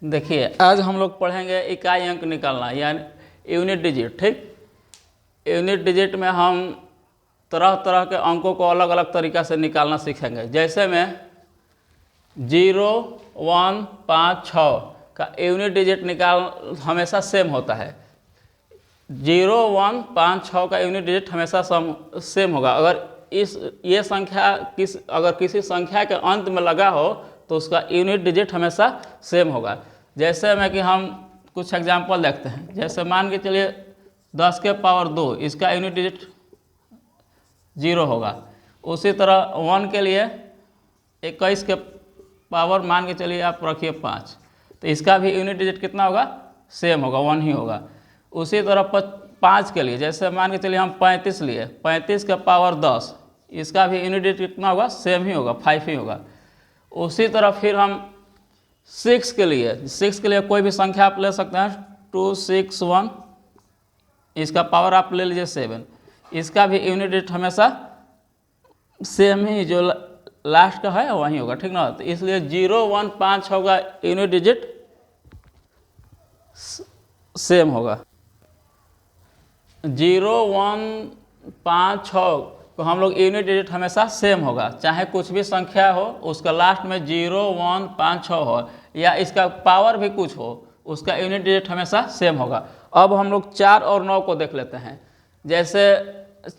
देखिए आज हम लोग पढ़ेंगे इकाई अंक निकालना यानी यूनिट डिजिट। ठीक, यूनिट डिजिट में हम तरह तरह के अंकों को अलग अलग तरीक़ा से निकालना सीखेंगे। जैसे में 0, 1, 5, 6 का यूनिट डिजिट हमेशा सेम होता है। 0, 1, 5, 6 का यूनिट डिजिट हमेशा सेम होगा। अगर ये संख्या अगर किसी संख्या के अंत में लगा हो तो उसका यूनिट डिजिट हमेशा सेम होगा। जैसे में कि हम कुछ एग्जांपल देखते हैं। जैसे मान के चलिए 10 के पावर 2 इसका यूनिट डिजिट 0 होगा। उसी तरह 1 के लिए 21 के पावर मान के चलिए आप रखिए 5, तो इसका भी यूनिट डिजिट कितना होगा? सेम होगा, 1 ही होगा। उसी तरह 5 के लिए जैसे मान के चलिए हम 35 लिए, 35 के पावर 10 इसका भी यूनिट डिजिट कितना होगा? सेम ही होगा, 5 ही होगा। उसी तरह फिर हम 6 के लिए कोई भी संख्या आप ले सकते हैं, 2, 6, 1 इसका पावर आप ले लीजिए 7, इसका भी यूनिट डिजिट हमेशा सेम ही जो लास्ट का है वही होगा। ठीक ना, तो इसलिए 0, 1, 5, 6 का यूनिट डिजिट सेम होगा। 0, 1, 5, 6 तो हम लोग यूनिट डिजिट हमेशा सेम होगा, चाहे कुछ भी संख्या हो उसका लास्ट में 0, 1, 5, 6 हो या इसका पावर भी कुछ हो, उसका यूनिट डिजिट हमेशा सेम होगा। अब हम लोग 4 और 9 को देख लेते हैं। जैसे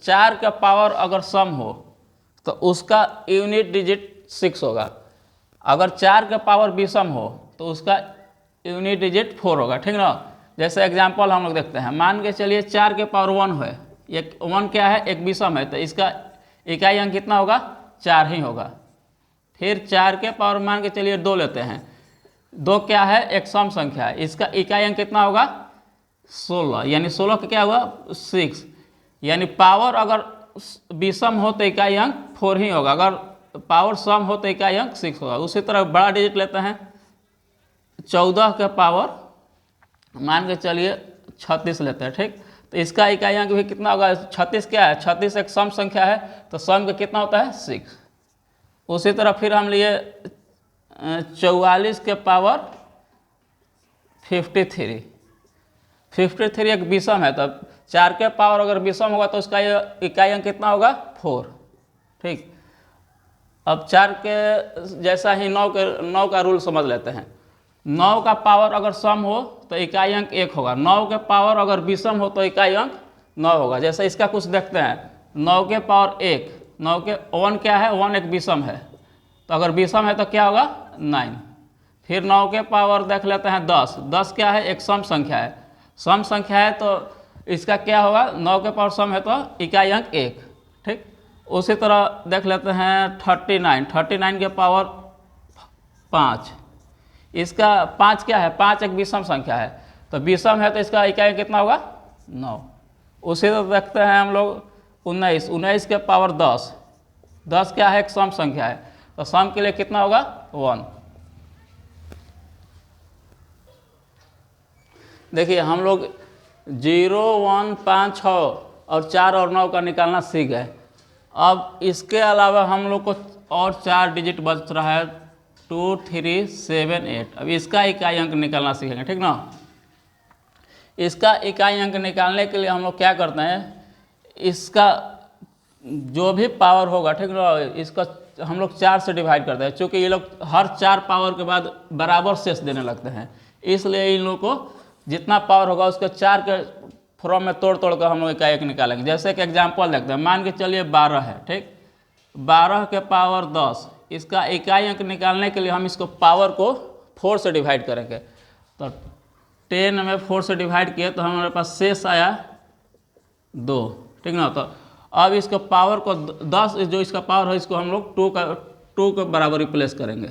4 का पावर अगर सम हो तो उसका यूनिट डिजिट 6 होगा। अगर 4 का पावर विषम हो तो उसका यूनिट डिजिट 4 होगा। ठीक ना, जैसे एग्जांपल हम लोग देखते हैं। मान के चलिए 4 के पावर 1 है, एक 1 क्या है? एक विषम है, तो इसका इकाई अंक कितना होगा? 4 ही होगा। फिर 4 के पावर मान के चलिए 2 लेते हैं, 2 क्या है? एक सम संख्या है, इसका इकाई अंक कितना होगा? 16, यानी 16 का क्या हुआ? 6, यानी पावर अगर विषम हो तो इकाई अंक 4 ही होगा, अगर पावर सम हो तो इकाई अंक 6 होगा। उसी तरह बड़ा डिजिट लेते हैं, 14 के पावर मान के चलिए 36 लेते हैं। ठीक, तो इसका इकाई अंक भी कितना होगा? 36 क्या है? 36 एक सम संख्या है, तो सम का कितना होता है? 6। उसी तरह फिर हम लिए 44 के पावर 53, 53 एक विषम है, तो 4 के पावर अगर विषम होगा तो उसका इकाई अंक कितना होगा? 4। ठीक, अब 4 के जैसा ही 9 का रूल समझ लेते हैं। 9 का पावर अगर सम हो तो इकाई अंक 1 होगा, 9 के पावर अगर विषम हो तो इकाई अंक 9 होगा। जैसे इसका कुछ देखते हैं, 9 के पावर 1, 9 के 1 क्या है? 1 एक विषम है, तो अगर विषम है तो क्या होगा? 9। फिर 9 के पावर देख लेते हैं 10, 10 क्या है? एक सम संख्या है, सम संख्या है तो इसका क्या होगा? 9 के पावर सम है तो इकाई अंक 1। ठीक, उसी तरह देख लेते हैं 39, 39 के पावर 5, इसका 5 क्या है? 5 एक विषम संख्या है, तो विषम है तो इसका इकाई कितना होगा? 9। उसी तरह देखते हैं हम लोग 19, 19 के पावर 10, 10 क्या है? एक सम संख्या है, तो सम के लिए कितना होगा? 1। देखिए हम लोग 0, 1, 5, 6 और 4 और 9 का निकालना सीख गए। अब इसके अलावा हम लोग को और 4 डिजिट बच रहा है, 2, 3, 7, 8। अब इसका इकाई अंक निकालना सीखेंगे। ठीक ना, इसका इकाई अंक निकालने के लिए हम लोग क्या करते हैं, इसका जो भी पावर होगा, ठीक ना, इसका हम लोग 4 से डिवाइड करते हैं। चूँकि ये लोग हर 4 पावर के बाद बराबर शेष देने लगते हैं, इसलिए इन लोग को जितना पावर होगा उसके 4 के फॉर्म में तोड़ कर हम लोग इकाई अंक निकालेंगे। जैसे कि एग्जाम्पल देखते हैं, मान के चलिए 12 है। ठीक, 12 के पावर 10, इसका इकाई अंक निकालने के लिए हम इसको पावर को 4 से डिवाइड करेंगे। तो 10 में 4 से डिवाइड किए तो हमारे पास शेष आया 2। ठीक ना, तो अब इसको पावर को 10 जो इसका पावर है इसको हम लोग 2 के बराबर रिप्लेस करेंगे,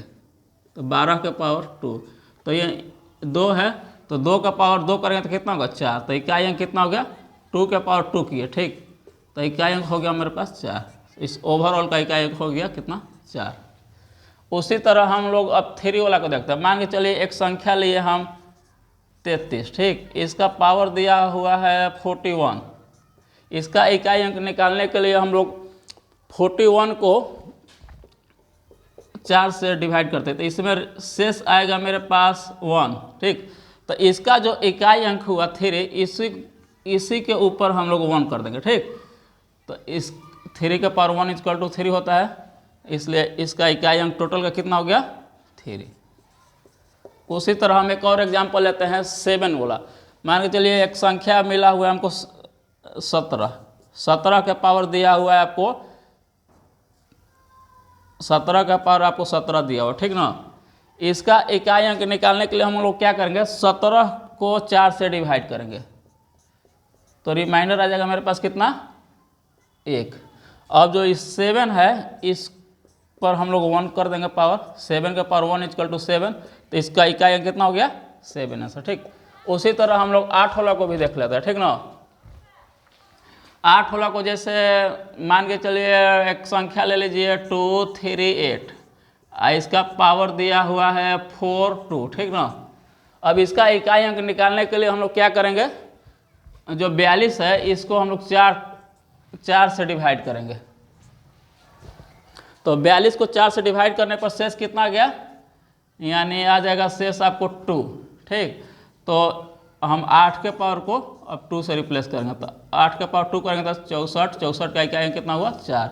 तो 12 के पावर 2, तो ये 2 है, तो 2 का पावर 2 करेंगे तो कितना होगा? 4, तो इकाई अंक कितना हो गया? 2 के पावर 2 किए। ठीक, तो इकाई अंक हो गया हमारे पास 4, इस ओवरऑल का इकाई अंक हो गया कितना? 4। उसी तरह हम लोग अब 3 वाला को देखते हैं। मान के चलिए एक संख्या लिए हम 33। ठीक, इसका पावर दिया हुआ है 41, इसका इकाई अंक निकालने के लिए हम लोग 41 को 4 से डिवाइड करते हैं तो इसमें शेष आएगा मेरे पास 1। ठीक, तो इसका जो इकाई अंक हुआ 3, इसी के ऊपर हम लोग 1 कर देंगे। ठीक, तो इस 3 के पावर 1 = 3 होता है, इसलिए इसका इकाई अंक टोटल का कितना हो गया 3। उसी तरह हम एक और एग्जाम्पल लेते हैं 7 वाला। मान के चलिए एक संख्या मिला हुआ है हमको 17 के पावर दिया हुआ है आपको 17 का पावर आपको 17 दिया हुआ, ठीक ना। इसका इकाई अंक निकालने के लिए हम लोग क्या करेंगे, 17 को 4 से डिवाइड करेंगे तो रिमाइंडर आ जाएगा मेरे पास कितना 1। अब जो इस 7 है इस पर हम लोग 1 कर देंगे पावर, 7 का पावर 1 = 7, तो इसका इकाई अंक कितना हो गया 7 है सर। ठीक, उसी तरह हम लोग 8 वाला को भी देख लेते हैं, ठीक ना। 8 वाला को जैसे मान के चलिए एक संख्या ले लीजिए 2 3 8, इसका पावर दिया हुआ है 4 2, ठीक ना। अब इसका इकाई अंक निकालने के लिए हम लोग क्या करेंगे, जो 42 है इसको हम लोग 4 से डिवाइड करेंगे, तो 42 को 4 से डिवाइड करने पर शेष कितना आ गया, यानी आ जाएगा शेष आपको 2। ठीक, तो हम 8 के पावर को अब 2 से रिप्लेस करेंगे, तो 8 के पावर 2 करेंगे तो 64, 64 का इकाई अंक कितना हुआ 4,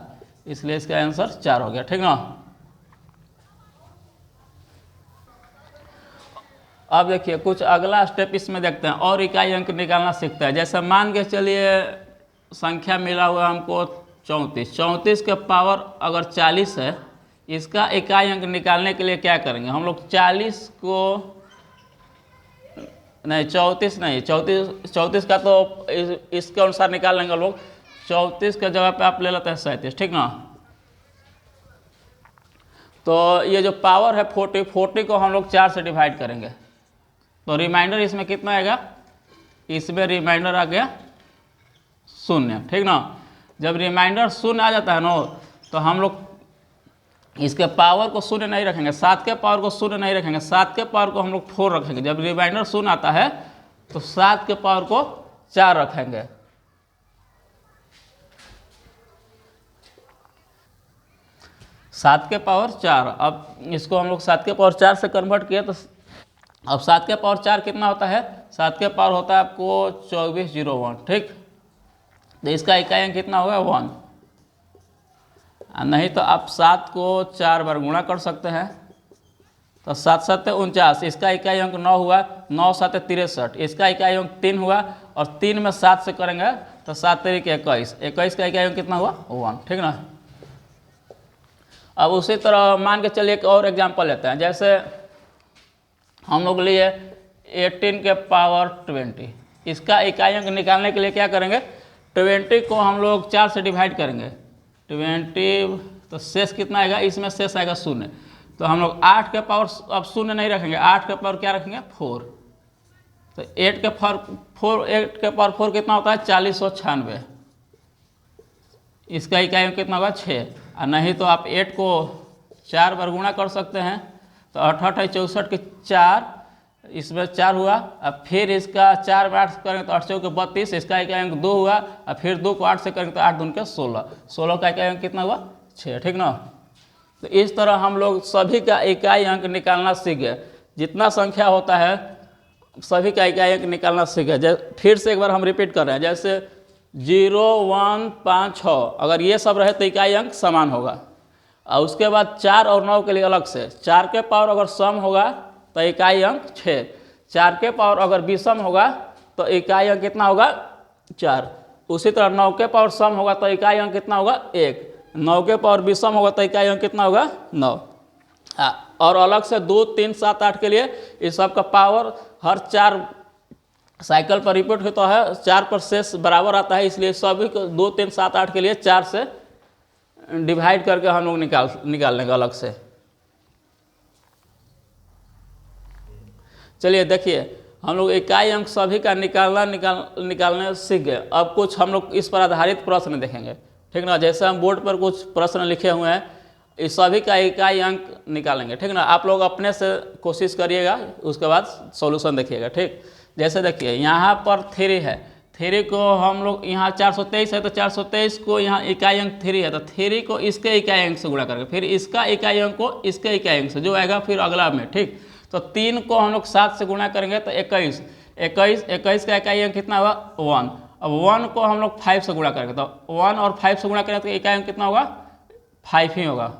इसलिए इसका आंसर 4 हो गया, ठीक ना। अब देखिए कुछ अगला स्टेप इसमें देखते हैं और इकाई अंक निकालना सीखते हैं। जैसे मान के चलिए संख्या मिला हुआ हमको 34, 34 के पावर अगर 40 है, इसका इकाई अंक निकालने के लिए क्या करेंगे हम लोग, 40 को नहीं 34 नहीं 34 का तो इसके अनुसार निकाल लेंगे लोग, 34 के जगह पे आप ले लेते हैं 37, ठीक ना। तो ये जो पावर है 40 को हम लोग 4 से डिवाइड करेंगे तो रिमाइंडर इसमें कितना आएगा, इसमें रिमाइंडर आ गया 0, ठीक ना। जब रिमाइंडर 0 आ जाता है ना तो हम लोग इसके पावर को 0 नहीं रखेंगे, 7 के पावर को 0 नहीं रखेंगे, 7 के पावर को हम लोग 4 रखेंगे। जब रिमाइंडर 0 आता है तो 7 के पावर को 4 रखेंगे। सात के पावर 4, अब इसको हम लोग 7 के पावर 4 से कन्वर्ट किए तो अब 7 के पावर 4 कितना होता है, 7 के पावर होता है आपको 2401, ठीक। तो इसका इकाई अंक कितना होगा 1, नहीं तो आप 7 को 4 बार गुणा कर सकते हैं, तो 7 7 49, इसका इकाई अंक 9 हुआ, 9 7 63, इसका इकाई अंक 3 हुआ, और 3 में 7 से करेंगे तो 7 3 21, 21 का इकाई अंक कितना हुआ 1, ठीक ना। अब उसी तरह मान के चलिए एक और एग्जांपल लेते हैं। जैसे हम लोग लिए 18 के पावर 20, इसका इकाई अंक निकालने के लिए क्या करेंगे, 20 को हम लोग 4 से डिवाइड करेंगे, 20 तो शेष कितना आएगा, इसमें शेष आएगा 0, तो हम लोग 8 के पावर अब 0 नहीं रखेंगे, 8 के पावर क्या रखेंगे 4, तो 8 के पावर 4 कितना होता है 4096, इसका इकाई अंक कितना होगा 6, और नहीं तो आप 8 को 4 बार गुणा कर सकते हैं, तो 8 8 64 के 4, इसमें 4 हुआ, अब फिर इसका 4 में 8 करेंगे तो 8 चौके 32, इसका इकाई अंक 2 हुआ, और फिर 2 को 8 से करेंगे तो 8 दूनी के 16, 16 का इकाई अंक कितना हुआ 6, ठीक ना। तो इस तरह हम लोग सभी का इकाई अंक निकालना सीख गए, जितना संख्या होता है सभी का इकाई अंक निकालना सीख गए। फिर से एक बार हम रिपीट कर रहे हैं, जैसे 0 1 5 6, अगर ये सब रहे तो इकाई अंक समान होगा, और उसके बाद 4 और 9 के लिए अलग से, 4 के पावर अगर सम होगा तो इकाई अंक 6, 4 के पावर अगर विषम होगा तो इकाई अंक कितना होगा 4, उसी तरह 9 के पावर सम होगा तो इकाई अंक कितना होगा 1, 9 के पावर विषम होगा तो इकाई अंक कितना होगा 9, और अलग से 2 3 7 8 के लिए इस सब का पावर हर 4 साइकिल पर रिपीट होता है, 4 पर शेष बराबर आता है, इसलिए सभी को 2 3 7 8 के लिए 4 से डिवाइड करके हम लोग निकाल लेंगे अलग से। चलिए देखिए हम लोग इकाई अंक सभी का निकालने सीख गए। अब कुछ हम लोग इस पर आधारित प्रश्न देखेंगे, ठीक ना। जैसे हम बोर्ड पर कुछ प्रश्न लिखे हुए हैं, इस सभी का इकाई अंक निकालेंगे, ठीक ना। आप लोग अपने से कोशिश करिएगा, उसके बाद सॉल्यूशन देखिएगा, ठीक। जैसे देखिए यहाँ पर 3 है, 3 को हम लोग यहाँ 423 है तो 423 को यहाँ इकाई अंक 3 है तो 3 को इसके इकाई अंक से गुणा करेंगे, फिर इसका इकाई अंक को इसके इकाई अंक से जो आएगा फिर अगला में, ठीक। तो 3 को हम लोग 7 से गुणा करेंगे तो 21, 21 का इकाई अंक कितना होगा 1। अब 1 को हम लोग 5 से गुणा करेंगे तो 1 और 5 से गुणा करेंगे तो इकाई अंक कितना होगा 5 ही होगा।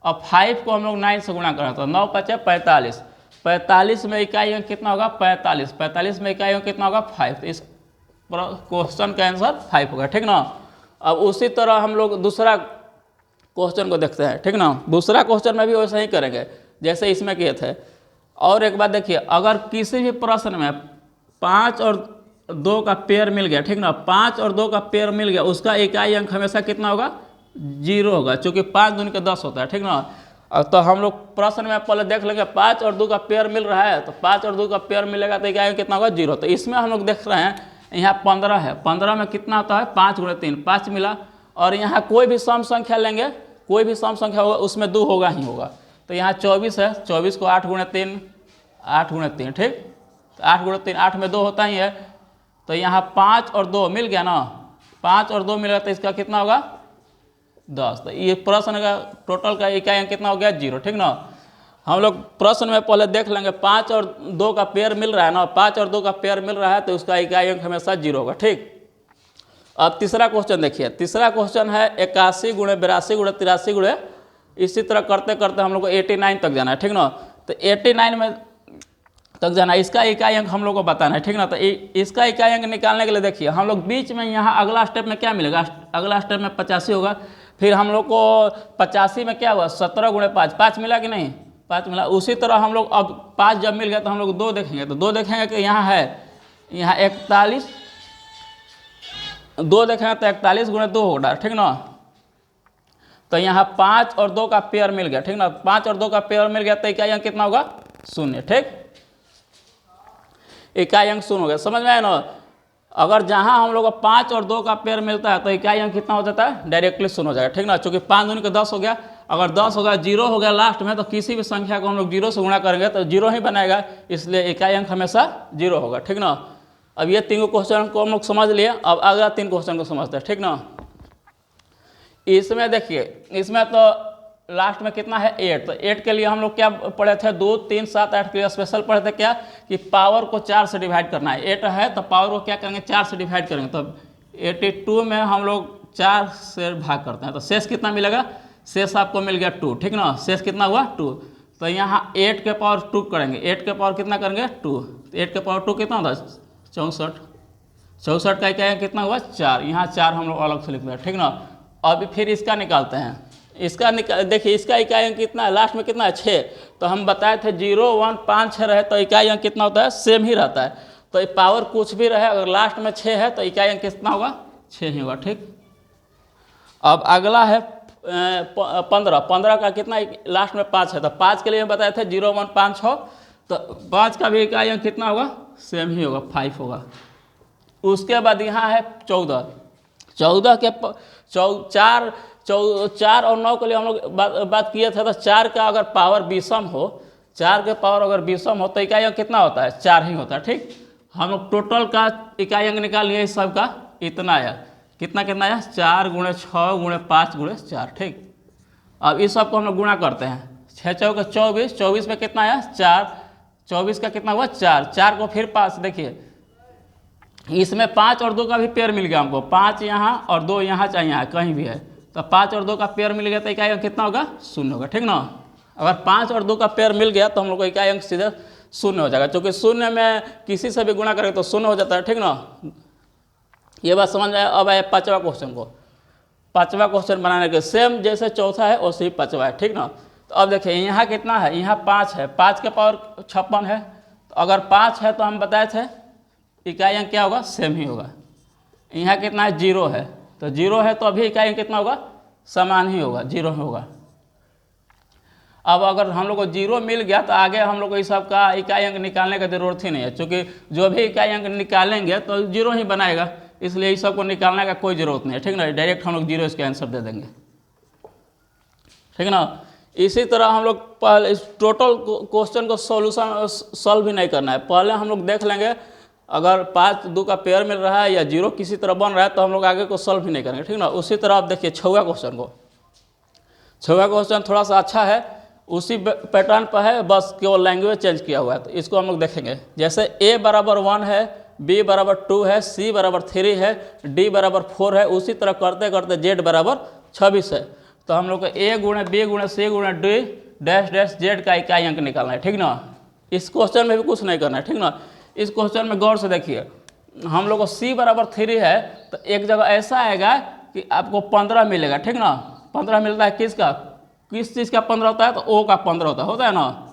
अब 5 को हम लोग 9 से गुणा करें तो 9 5 45, 45 में इकाई अंक कितना होगा 45, 45 में इकाई अंक कितना होगा 5। तो इस क्वेश्चन का आंसर 5 होगा, ठीक ना। अब उसी तरह हम लोग दूसरा क्वेश्चन को देखते हैं, ठीक ना। दूसरा क्वेश्चन में भी वैसा ही करेंगे जैसे इसमें किए थे। और एक बात देखिए, अगर किसी भी प्रश्न में 5 और 2 का पेयर मिल गया, ठीक ना, 5 और 2 का पेयर मिल गया, उसका इकाई अंक हमेशा कितना होगा 0 होगा, क्योंकि 5 दूनी का 10 होता है, ठीक ना। तो हम लोग प्रश्न में पहले देख लेंगे 5 और 2 का पेयर मिल रहा है तो 5 और 2 का पेयर मिलेगा तो इकाई अंक कितना होगा 0। तो इसमें हम लोग देख रहे हैं यहाँ 15 है, 15 में कितना होता है 5 × 3, 5 मिला। और यहाँ कोई भी सम संख्या लेंगे, कोई भी सम संख्या होगा उसमें 2 होगा ही होगा। तो यहाँ 24 है, 24 को 8 × 3, 8 × 3, ठीक। तो 8 × 3, 8 में 2 होता ही है। तो यहाँ 5 और 2 मिल गया ना, 5 और 2 मिलेगा तो इसका कितना होगा 10। तो ये प्रश्न का टोटल का इकाई अंक कितना हो गया 0, ठीक ना। हम लोग प्रश्न में पहले देख लेंगे 5 और 2 का पेयर मिल रहा है ना, 5 और 2 का पेयर मिल रहा है तो उसका इकाई अंक हमेशा 0 होगा, ठीक। अब तीसरा क्वेश्चन देखिए, तीसरा क्वेश्चन है 81 × 82 × 83 × इसी तरह करते करते हम लोग को 89 तक जाना है, ठीक ना। तो 89 में तक जाना है, इसका इकाई अंक हम लोग को बताना है, ठीक ना। तो इसका इकाई अंक निकालने के लिए देखिए हम लोग बीच में यहाँ अगला स्टेप में क्या मिलेगा, अगला स्टेप में 85 होगा। फिर हम लोग को 85 में क्या हुआ 17 × 5, 5 मिला कि नहीं, 5 मिला। उसी तरह हम लोग अब 5 जब मिल गया तो हम लोग 2 देखेंगे, तो 2 देखेंगे कि यहाँ है, यहाँ 41, 2 देखेंगे तो 41 × 2 होगा, ठीक ना। तो यहाँ 5 और 2 का पेयर मिल गया, ठीक ना, 5 और 2 का पेयर मिल गया तो इकाई अंक कितना होगा 0, ठीक। इकाई अंक 0 हो गया, समझ में आया ना। अगर जहाँ हम लोग को 5 और 2 का पेयर मिलता है तो इकाई अंक कितना हो जाता है डायरेक्टली 0 हो जाएगा, ठीक ना। चूँकि 5 दूनी का 10 हो गया, अगर 10 होगा 0 हो गया लास्ट में तो किसी भी संख्या को हम लोग 0 से गुणा करेंगे तो 0 ही बनाएगा, इसलिए इकाई अंक हमेशा 0 होगा, ठीक ना। अब ये 3 क्वेश्चन को हम लोग समझ लिए। अब अगला 3 क्वेश्चन को समझते हैं, ठीक ना। इसमें देखिए, इसमें तो लास्ट में कितना है 8, तो 8 के लिए हम लोग क्या पढ़े थे 2 3 7 8 के लिए स्पेशल पढ़े थे क्या कि पावर को 4 से डिवाइड करना है। 8 है तो पावर को क्या करेंगे 4 से डिवाइड करेंगे, तो 82 में हम लोग 4 से भाग करते हैं तो शेष कितना मिलेगा, शेष आपको मिल गया 2, ठीक ना। शेष कितना हुआ 2। तो यहाँ 8 के पावर 2 करेंगे, 8 के पावर कितना करेंगे 2, 8 के पावर 2 कितना होता है 64, 64 का इकाई कितना हुआ 4, यहाँ 4 हम लोग अलग से लिख रहे हैं, ठीक ना। अब फिर इसका निकालते हैं, इसका देखिए इसका इकाई अंक कितना है लास्ट में कितना है 6। तो हम बताए थे 0 1 5 6 रहे तो इकाई अंक कितना होता है सेम ही रहता है। तो पावर कुछ भी रहे अगर लास्ट में 6 है तो इकाई अंक कितना होगा 6 ही होगा, ठीक। अब अगला है 15 का कितना लास्ट में 5 है तो 5 के लिए बताए थे 0 1 5 6, तो 5 का भी इकाई अंक कितना होगा सेम ही होगा 5 होगा। उसके बाद यहाँ है 14, 14 के 4 और 9 के लिए हम लोग बात किए थे। तो 4 का अगर पावर विषम हो, 4 के पावर अगर विषम हो तो इकाई अंक कितना होता है 4 ही होता है, ठीक। हम लोग टोटल का इकाई अंक निकाल लिए इस सब का, इतना आया, कितना आया 4 × 6 × 5 × 4, ठीक। अब इस सब को हम लोग गुणा करते हैं, 6 चौक 24, 24 में कितना आया 4, 24 का कितना हुआ 4, 4 को फिर 5, देखिए इसमें 5 और 2 का भी पेयर मिल गया हमको, 5 यहाँ और 2 यहाँ चाहे यहाँ कहीं भी है, तो 5 और 2 का पेयर मिल गया तो इकाई अंक कितना होगा 0 होगा, ठीक ना। अगर 5 और 2 का पेयर मिल गया तो हम लोग को इकाई अंक सीधे 0 हो जाएगा, क्योंकि 0 में किसी से भी गुणा करेंगे तो 0 हो जाता है, ठीक ना। ये बात समझ आए। अब आए 5वां क्वेश्चन को, 5वां क्वेश्चन बनाने के सेम जैसे चौथा है वैसे ही 5वां है, ठीक ना। तो अब देखिए यहाँ कितना है, यहाँ 5 है, 5 के पावर 56 है, तो अगर 5 है तो हम बताए थे इकाई अंक क्या होगा सेम ही होगा। यहाँ कितना है 0 है, तो 0 है तो अभी इकाई अंक कितना होगा समान ही होगा, 0 होगा। अब अगर हम लोग को 0 मिल गया तो आगे हम लोग को इस सब का इकाई अंक निकालने का जरूरत ही नहीं है, क्योंकि जो भी इकाई अंक निकालेंगे तो 0 ही बनाएगा, इसलिए इस सब को निकालने का कोई ज़रूरत नहीं है, ठीक ना। डायरेक्ट हम लोग 0 इसका आंसर दे देंगे, ठीक ना। इसी तरह हम लोग पहले इस टोटल क्वेश्चन को सॉल्व भी नहीं करना है, पहले हम लोग देख लेंगे अगर 5 2 का पेयर मिल रहा है या 0 किसी तरह बन रहा है तो हम लोग आगे को सॉल्व भी नहीं करेंगे, ठीक ना। उसी तरह आप देखिए 6वां क्वेश्चन को, 6वां क्वेश्चन थोड़ा सा अच्छा है, उसी पैटर्न पर है, बस केवल लैंग्वेज चेंज किया हुआ है। तो इसको हम लोग देखेंगे। जैसे a बराबर 1 है, b बराबर 2 है, c बराबर 3 है, d बराबर 4 है, उसी तरह करते करते z बराबर 26 है। तो हम लोग को a गुणे b गुणे c गुणे d डैश डैश z का इकाई अंक निकालना है, ठीक ना। इस क्वेश्चन में भी कुछ नहीं करना है, ठीक ना। इस क्वेश्चन में गौर से देखिए, हम लोग को c बराबर 3 है तो एक जगह ऐसा आएगा कि आपको 15 मिलेगा, ठीक ना। 15 मिलता है किसका, किस चीज़ का 15 होता है, तो o का 15 होता है ना।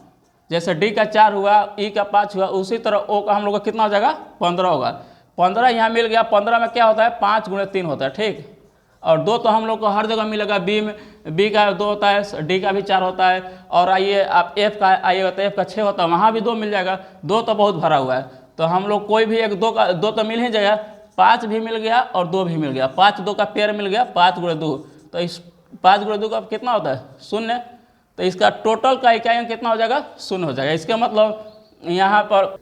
जैसे d का 4 हुआ, e का 5 हुआ, उसी तरह o का हम लोग का कितना हो जाएगा, 15 होगा। 15 यहाँ मिल गया, 15 में क्या होता है, 5 गुणे 3 होता है, ठीक। और 2 तो हम लोग को हर जगह मिलेगा, b में b का 2 होता है, d का भी 4 होता है, और आइए आप f का आइएगा तो f का 6 होता है, वहाँ भी 2 मिल जाएगा। 2 तो बहुत भरा हुआ है, तो हम लोग कोई भी एक 2 तो मिल ही जाएगा। 5 भी मिल गया और 2 भी मिल गया, 5 2 का पेयर मिल गया, 5 गुणे 2, तो इस 5 गुणे 2 का कितना होता है, 0। तो इसका टोटल का इकाई अंक कितना हो जाएगा, 0 हो जाएगा। इसका मतलब यहाँ पर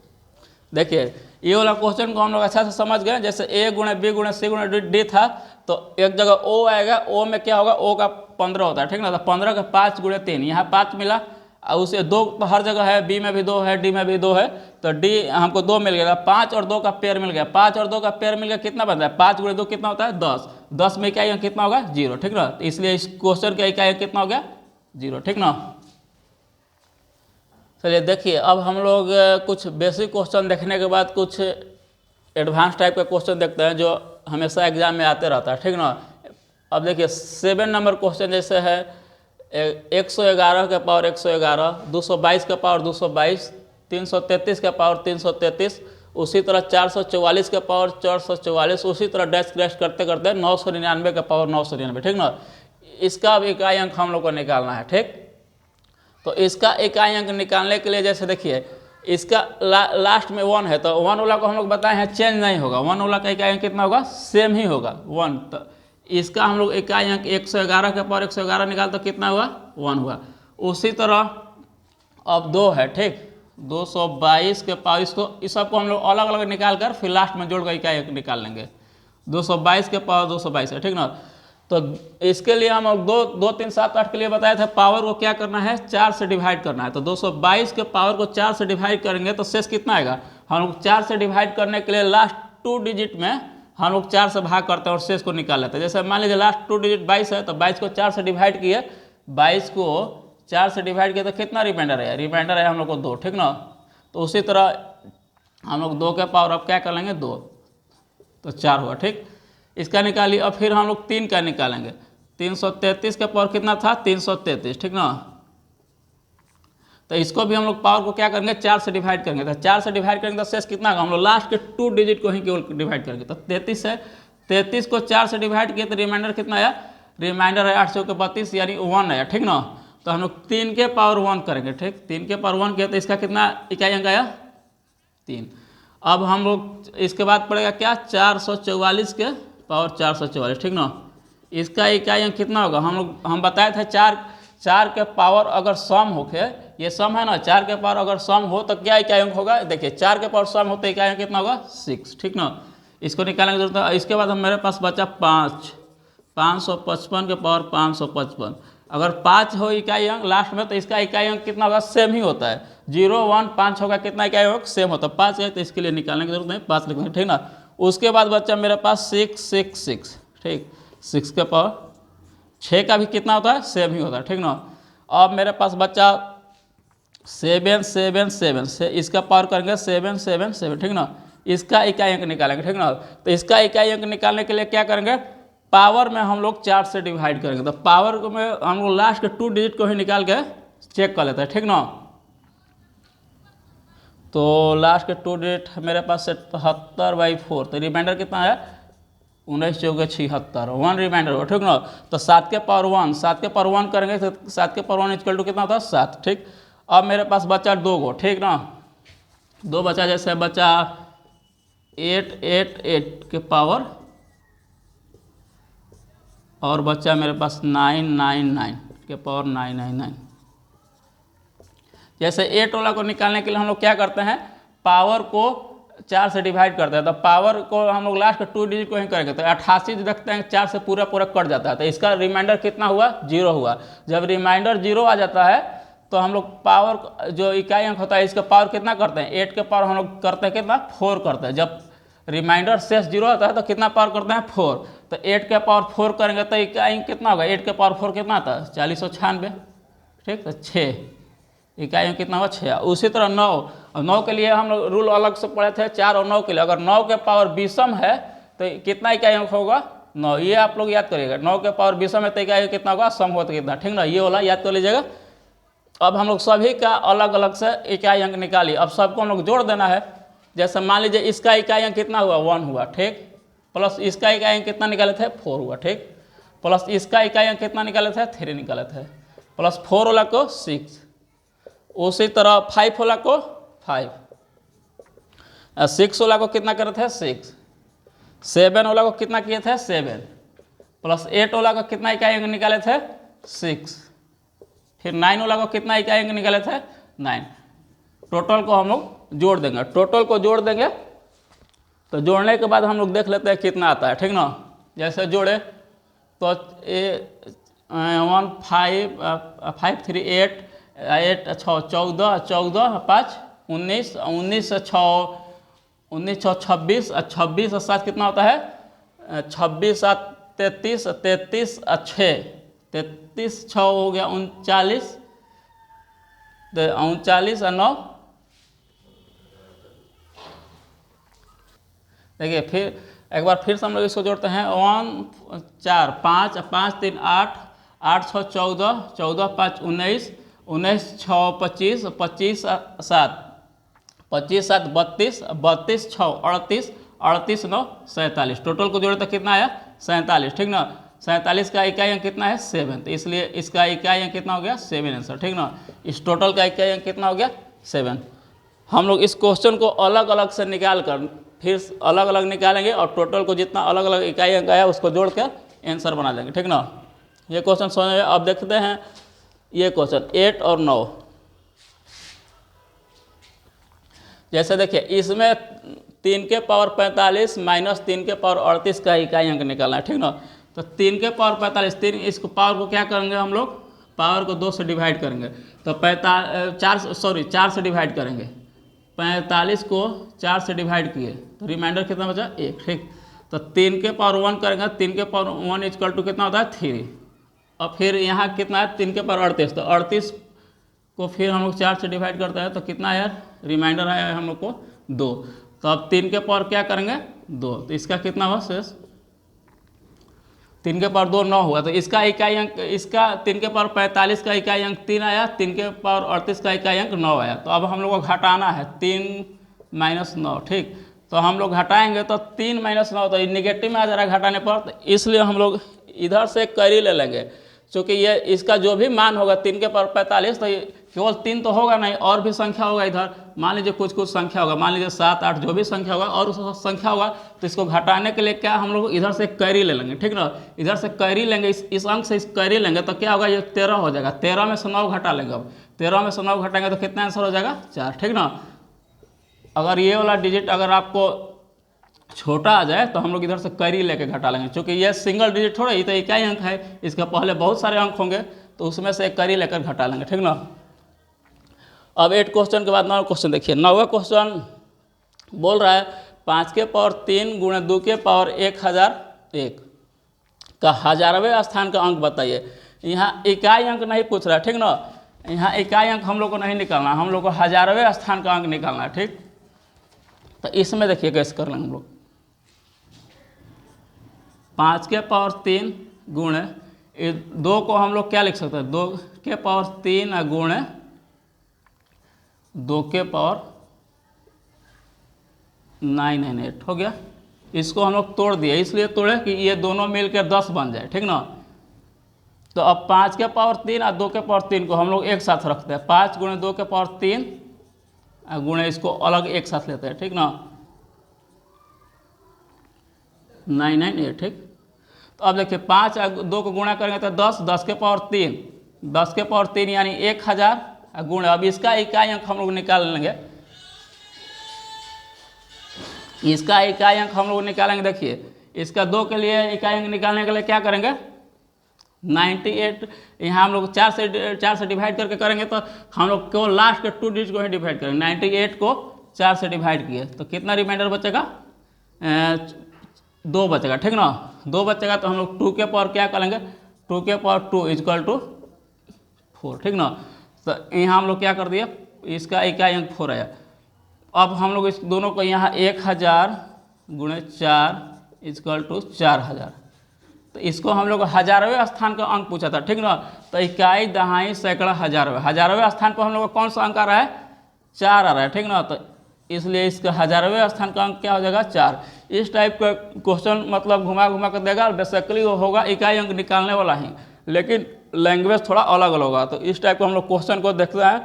देखिए, ये वाला क्वेश्चन को हम लोग अच्छा से समझ गए। जैसे a गुणे b गुणे c गुणे d था, तो एक जगह o आएगा, o में क्या होगा, o का 15 होता है, ठीक ना। तो 15 का 5 गुणे 3, यहाँ 5 मिला, और उसे 2 तो हर जगह है, b में भी 2 है, d में भी 2 है, तो d हमको 2 मिल गया। 5 और 2 का पेयर मिल गया, 5 और 2 का पेयर मिल गया, कितना बनता है, 5 गुणे 2 कितना होता है, 10। 10 में इकाई अंक कितना होगा, 0, ठीक ना। तो इसलिए इस क्वेश्चन का इकाई अंक कितना हो गया, 0, ठीक ना। चलिए देखिए, अब हम लोग कुछ बेसिक क्वेश्चन देखने के बाद कुछ एडवांस टाइप का क्वेश्चन देखते हैं जो हमेशा एग्जाम में आते रहता है, ठीक ना। अब देखिए 7 नंबर क्वेश्चन जैसे है 111 के पावर 111, 222 के पावर 222, 333 के पावर 333, उसी तरह 444 के पावर 444, उसी तरह डैश क्रैश करते करते 999 के पावर 999, ठीक ना। इसका भी इकाई अंक हम लोग को निकालना है, ठीक। तो इसका इकाई अंक निकालने के लिए जैसे देखिए, इसका लास्ट में 1 है, तो 1 वाला को हम लोग बताए हैं चेंज नहीं होगा, 1 वाला का इकाई अंक कितना होगा, सेम ही होगा, 1। तो इसका हम लोग इकाई अंक 111 के पावर 111 निकाल तो कितना हुआ, 1 हुआ। उसी तरह अब 2 है, ठीक, 222 के पावर, इसको इस सबको हम लोग अलग अलग निकाल कर फिर लास्ट में जोड़ कर इकाई अंक निकाल लेंगे। 222 के पावर 222 है, ठीक ना। तो इसके लिए हम लोग 2 3 7 8 के लिए बताए थे, पावर को क्या करना है, 4 से डिवाइड करना है। तो 222 के पावर को 4 से डिवाइड करेंगे तो शेष कितना आएगा, हम लोग 4 से डिवाइड करने के लिए लास्ट 2 डिजिट में हम लोग 4 से भाग करते हैं और शेष को निकाल लेते हैं। जैसे मान लीजिए लास्ट 2 डिजिट 22 है, तो 22 को 4 से डिवाइड किए, 22 को 4 से डिवाइड किए तो कितना रिमाइंडर है, रिमाइंडर है हम लोग को 2, ठीक ना। तो उसी तरह हम लोग 2 के पावर अब क्या कर लेंगे, 2, तो 4 हुआ, ठीक। इसका निकालिए। अब फिर हम लोग 3 का निकालेंगे, 333 का पावर कितना था, 333, ठीक ना। तो इसको भी हम लोग पावर को क्या करेंगे, 4 से डिवाइड करेंगे। तो 4 से डिवाइड करेंगे तो शेष कितना होगा, हम लोग लास्ट के 2 डिजिट को ही केवल डिवाइड करेंगे। तो 33 है, 33 को 4 से डिवाइड किए तो रिमाइंडर कितना आया, रिमाइंडर है 832 यानी 1 आया, ठीक ना। तो हम लोग 3 के पावर 1 करेंगे, ठीक। 3 के पावर 1 किया तो इसका कितना इकाई अंक आया, 3। अब हम लोग इसके बाद पड़ेगा क्या, 444 के पावर 444, ठीक ना। इसका इकाई अंक कितना होगा, हम बताए थे 4 के पावर अगर सम होके, ये सम है ना, 4 के पावर अगर सम हो तो क्या इकाई अंक होगा, देखिए 4 के पावर सम हो तो इकाई अंक कितना होगा, 6, ठीक ना। इसको निकालने की जरूरत है। इसके बाद हम मेरे पास बचा 555 के पावर 555, अगर 5 हो इकाई अंक लास्ट में तो इसका इकाई अंक कितना होगा, सेम ही होता है, 0 1 5 होगा, कितना इकाई अंक सेम होता है, 5 है, तो इसके लिए निकालने की जरूरत नहीं, 5 लिखेंगे, ठीक ना। उसके बाद बच्चा मेरे पास 666, ठीक, 6 के पावर 6 का भी कितना होता है, सेम ही होता है, ठीक ना। अब मेरे पास बच्चा 777 से इसका पावर करेंगे 777, ठीक ना। इसका इकाई अंक निकालेंगे, ठीक ना। तो इसका इकाई अंक निकालने के लिए क्या करेंगे, पावर में हम लोग 4 से डिवाइड करेंगे। तो पावर में हम लोग लास्ट के 2 डिजिट को ही निकाल के चेक कर लेते हैं, ठीक ना। तो लास्ट के 2 डिजिट मेरे पास 77/4, तो रिमाइंडर कितना है, 19 चौके 76, 1 रिमाइंडर हो, ठीक ना। तो 7 के पावर 1, 7 के पावर 1 करेंगे तो 7 के पावर 1 इक्वल टू कितना होता है, 7, ठीक। अब मेरे पास बचा 2 गो, ठीक ना, 2 बचा, जैसे बचा 888 के पावर, और बचा मेरे पास 999 के पावर 999। जैसे 8 वाला को निकालने के लिए हम लोग क्या करते हैं, पावर को 4 से डिवाइड करते हैं तो पावर को हम लोग लास्ट 2 डिजिट को ही करेंगे तो 88 देखते हैं 4 से पूरा पूरा कट जाता है तो इसका रिमाइंडर कितना हुआ 0 हुआ। जब रिमाइंडर 0 आ जाता है तो हम लोग पावर जो इकाई अंक होता है इसका पावर कितना करते हैं 8 के पावर हम लोग करते हैं कितना 4 करते हैं। जब रिमाइंडर शेष 0 होता है तो कितना पावर करते हैं 4 तो 8 के पावर 4 करेंगे तो इकाई अंक कितना होगा 8 के पावर 4 कितना आता है 4096 ठीक तो 6 इकाई अंक कितना हुआ 6। उसी तरह 9 और 9 के लिए हम लोग रूल अलग से पढ़े थे 4 और 9 के लिए अगर 9 के पावर विषम है तो कितना इकाई अंक होगा 9 ये आप लोग याद करिएगा 9 के पावर विषम है तो इकाई अंक कितना होगा सम होता कितना ठीक ना ये वाला याद कर लीजिएगा। अब हम लोग सभी का अलग अलग से इकाई अंक निकालिए अब सबको हम लोग जोड़ देना है। जैसे मान लीजिए इसका इकाई अंक कितना हुआ 1 हुआ ठीक प्लस इसका इकाई अंक कितना निकाले थे 4 हुआ ठीक प्लस इसका इकाई अंक कितना निकाले थे 3 निकाले थे प्लस 4 वाला को 6 उसी तरह 5 वाला को 5 6 वाला को कितना करे थे 6 7 वाला को कितना किए थे 7 प्लस 8 वाला को कितना इकाई अंक निकाले थे 6 फिर 9 वाला को कितना इकाई अंक निकाले थे 9। टोटल को हम लोग जोड़ देंगे टोटल को जोड़ देंगे तो जोड़ने के बाद हम लोग देख लेते हैं कितना आता है ठीक ना। जैसे जोड़े तो 1 5 3 8 8 6 14 14 5 19 19 6 19 6 26 26 और 7 कितना होता है 26 7 33 33 6 33 6 हो गया 39 39 और 9 देखिए फिर एक बार फिर से हम लोग इसको जोड़ते हैं 1 4 5 5 3 8 8 6 14 14 5 19 19 6 25 25 7 25 7 32 32 6 38 38 9 47 टोटल को जोड़े तो कितना आया 47 ठीक ना। 47 का इकाई अंक कितना है 7 तो इसलिए इसका इकाई अंक कितना हो गया 7 आंसर ठीक ना। इस टोटल का इकाई अंक कितना हो गया 7। हम लोग इस क्वेश्चन को अलग अलग से निकाल कर फिर अलग अलग निकालेंगे और टोटल को जितना अलग अलग इकाई अंक आया उसको जोड़ कर आंसर बना देंगे ठीक ना। ये क्वेश्चन समझ में अब देखते हैं ये क्वेश्चन 8 और 9 जैसे देखिए इसमें 3 के पावर 45 माइनस 3 के पावर 38 का इकाई अंक निकालना है ठीक ना। तो 3 के पावर 45 3 इसको पावर को क्या करेंगे हम लोग पावर को 2 से डिवाइड करेंगे तो 4 से डिवाइड करेंगे 45 को 4 से डिवाइड किए तो रिमाइंडर कितना बचा 1 ठीक। तो 3 के पावर 1 करेंगे 3 के पावर 1 इक्वल टू कितना होता है 3 और फिर यहाँ कितना है 3 के पावर 38 तो 38 को फिर हम लोग 4 से डिवाइड करते हैं तो कितना आया रिमाइंडर आया है हम लोग को 2। तो अब 3 के पावर क्या करेंगे 2 तो इसका कितना हुआ शेष 3 के पावर 2 9 हुआ तो इसका इकाई अंक इसका 3 के पावर 45 का इकाई अंक 3 आया 3 के पावर 38 का इकाई अंक 9 आया। तो अब हम लोग को घटाना है 3 माइनस 9 ठीक। तो हम लोग घटाएंगे तो 3 माइनस 9 तो निगेटिव में आ जा रहा है घटाने पर तो इसलिए हम लोग इधर से कैरी ले लेंगे क्योंकि ये इसका जो भी मान होगा 3 के पावर 45 तो केवल 3 तो होगा नहीं और भी संख्या होगा इधर मान लीजिए कुछ संख्या होगा मान लीजिए 7 8 जो भी संख्या होगा और उस संख्या होगा तो इसको घटाने के लिए क्या हम लोग इधर से कैरी ले लेंगे ठीक ना। इधर से कैरी लेंगे इस अंक से इस कैरी लेंगे तो क्या होगा ये 13 हो जाएगा 13 में से 9 घटा लेंगे अब 13 में से 9 घटाएंगे तो कितना आंसर हो जाएगा 4 ठीक ना। अगर ये वाला डिजिट अगर आपको छोटा आ जाए तो हम लोग इधर से कैरी लेके घटा लेंगे क्योंकि ये सिंगल डिजिट थोड़ा ही तो इकाई अंक है इसके पहले बहुत सारे अंक होंगे तो उसमें से एक कैरी लेकर घटा लेंगे ठीक ना। अब 8 क्वेश्चन के बाद 9 क्वेश्चन देखिए 9वां क्वेश्चन बोल रहा है 5 के पावर 3 गुणे 2 के पावर 1001 का 1000वें स्थान का अंक बताइए। यहाँ इकाई अंक नहीं पूछ रहा है ठीक ना। यहाँ इकाई अंक हम लोग को नहीं निकालना हम लोग को 1000वें स्थान का अंक निकालना है ठीक। तो इसमें देखिए कैसे कर लेंगे हम लोग 5 के पावर 3 गुणे 2 को हम लोग क्या लिख सकते हैं 2 के पावर 3 गुणे 2 के पावर 998 हो गया। इसको हम लोग तोड़ दिए इसलिए तोड़े कि ये दोनों मिलकर 10 बन जाए ठीक ना। तो अब 5 के पावर 3 और 2 के पावर 3 को हम लोग एक साथ रखते हैं 5 गुणे 2 के पावर 3 गुणे इसको अलग एक साथ लेते हैं ठीक ना 998 ठीक। तो अब देखिए 5 और 2 को गुणा करेंगे तो 10 10 के पावर 3 10 के पावर 3 यानी 1000 गुणे अब इसका इकाई अंक हम लोग निकाल लेंगे इसका इकाई अंक हम लोग निकालेंगे। देखिए इसका 2 के लिए इकाई अंक निकालने के लिए क्या करेंगे, 98 यहाँ हम लोग 4 से डिवाइड करके करेंगे, तो हम लोग केवल लास्ट के 2 डिजिट को ही डिवाइड करेंगे। 98 को 4 से डिवाइड किए तो कितना रिमाइंडर बचेगा, 2 बचेगा, ठीक ना। 2 बचेगा तो हम लोग 2 के पावर क्या करेंगे, 2 के पावर 2 इक्वल टू 4, ठीक ना। तो यहाँ हम लोग क्या कर दिए, इसका इकाई अंक 4 आया। अब हम लोग इस दोनों को यहाँ 1000 गुणे 4 इक्वल टू 4000, तो इसको हम लोग हजारवें स्थान का अंक पूछा था, ठीक ना। तो इकाई, दहाई, सैकड़ा, हजारवें स्थान पर हम लोग का कौन सा अंक आ रहा है, 4 आ रहा है, ठीक ना। तो इसलिए इसका हजारवें स्थान का अंक क्या हो जाएगा, 4। इस टाइप का क्वेश्चन मतलब घुमा घुमा कर देगा, बेसिकली वो होगा इकाई अंक निकालने वाला ही, लेकिन लैंग्वेज थोड़ा अलग अलग होगा। तो इस टाइप का हम लोग क्वेश्चन को देखते हैं